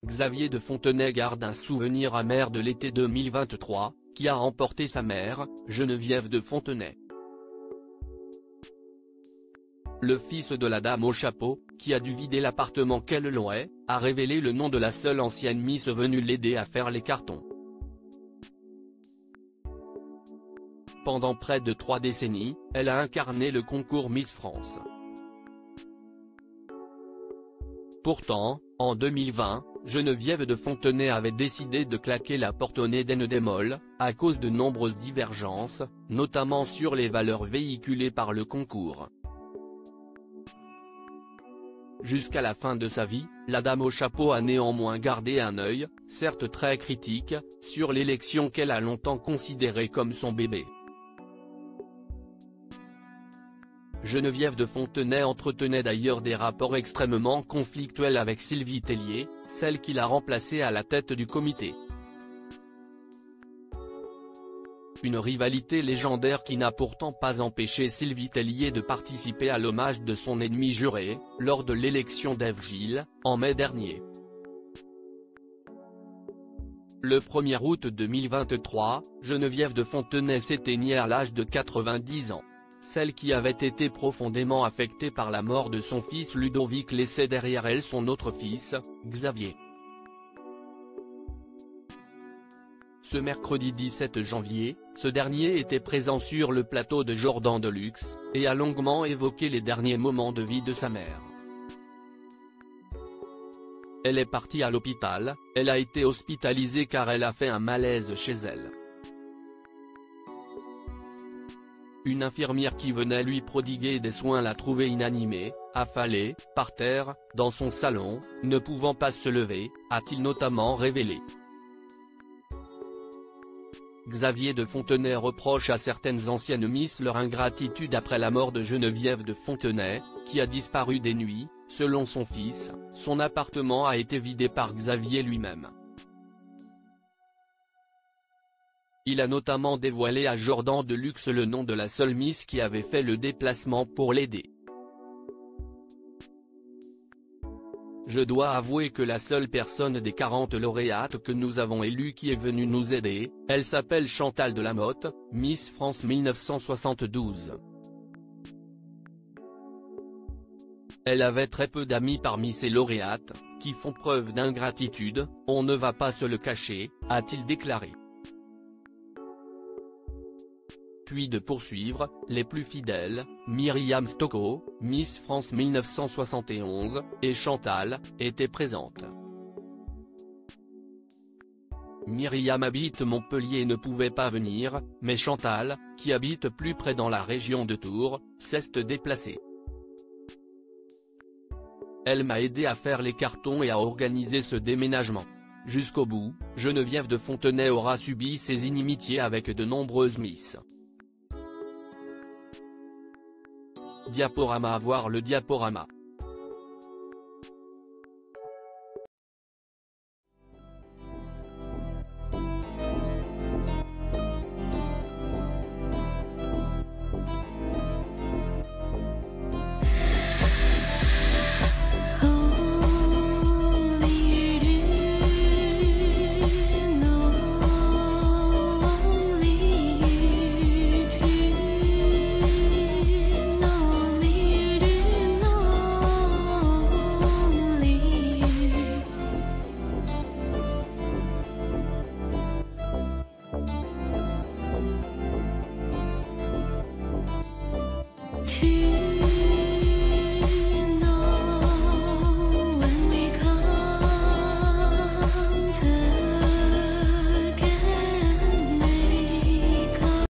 Xavier de Fontenay garde un souvenir amer de l'été 2023, qui a emporté sa mère, Geneviève de Fontenay. Le fils de la dame au chapeau, qui a dû vider l'appartement qu'elle louait, a révélé le nom de la seule ancienne Miss venue l'aider à faire les cartons. Pendant près de 3 décennies, elle a incarné le concours Miss France. Pourtant, en 2020, Geneviève de Fontenay avait décidé de claquer la porte au nez d'Anne Desmolles, à cause de nombreuses divergences, notamment sur les valeurs véhiculées par le concours. Jusqu'à la fin de sa vie, la dame au chapeau a néanmoins gardé un œil, certes très critique, sur l'élection qu'elle a longtemps considérée comme son bébé. Geneviève de Fontenay entretenait d'ailleurs des rapports extrêmement conflictuels avec Sylvie Tellier, celle qui l'a remplacée à la tête du comité. Une rivalité légendaire qui n'a pourtant pas empêché Sylvie Tellier de participer à l'hommage de son ennemi juré, lors de l'élection d'Ève Gilles, en mai dernier. Le 1er août 2023, Geneviève de Fontenay s'éteignait à l'âge de 90 ans. Celle qui avait été profondément affectée par la mort de son fils Ludovic laissait derrière elle son autre fils, Xavier. Ce mercredi 17 janvier, ce dernier était présent sur le plateau de Jordan Deluxe, et a longuement évoqué les derniers moments de vie de sa mère. Elle est partie à l'hôpital, elle a été hospitalisée car elle a fait un malaise chez elle. Une infirmière qui venait lui prodiguer des soins l'a trouvée inanimée, affalée, par terre, dans son salon, ne pouvant pas se lever, a-t-il notamment révélé. Xavier de Fontenay reproche à certaines anciennes Miss leur ingratitude après la mort de Geneviève de Fontenay, qui a disparu des nuits. Selon son fils, son appartement a été vidé par Xavier lui-même. Il a notamment dévoilé à Jordan Deluxe le nom de la seule Miss qui avait fait le déplacement pour l'aider. Je dois avouer que la seule personne des 40 lauréates que nous avons élues qui est venue nous aider, elle s'appelle Chantal Delamotte, Miss France 1972. Elle avait très peu d'amis parmi ses lauréates, qui font preuve d'ingratitude, on ne va pas se le cacher, a-t-il déclaré. Puis de poursuivre, les plus fidèles, Myriam Stocco, Miss France 1971, et Chantal, étaient présentes. Myriam habite Montpellier et ne pouvait pas venir, mais Chantal, qui habite plus près dans la région de Tours, s'est déplacée. Elle m'a aidé à faire les cartons et à organiser ce déménagement. Jusqu'au bout, Geneviève de Fontenay aura subi ses inimitiés avec de nombreuses Miss. Diaporama. Voir le diaporama.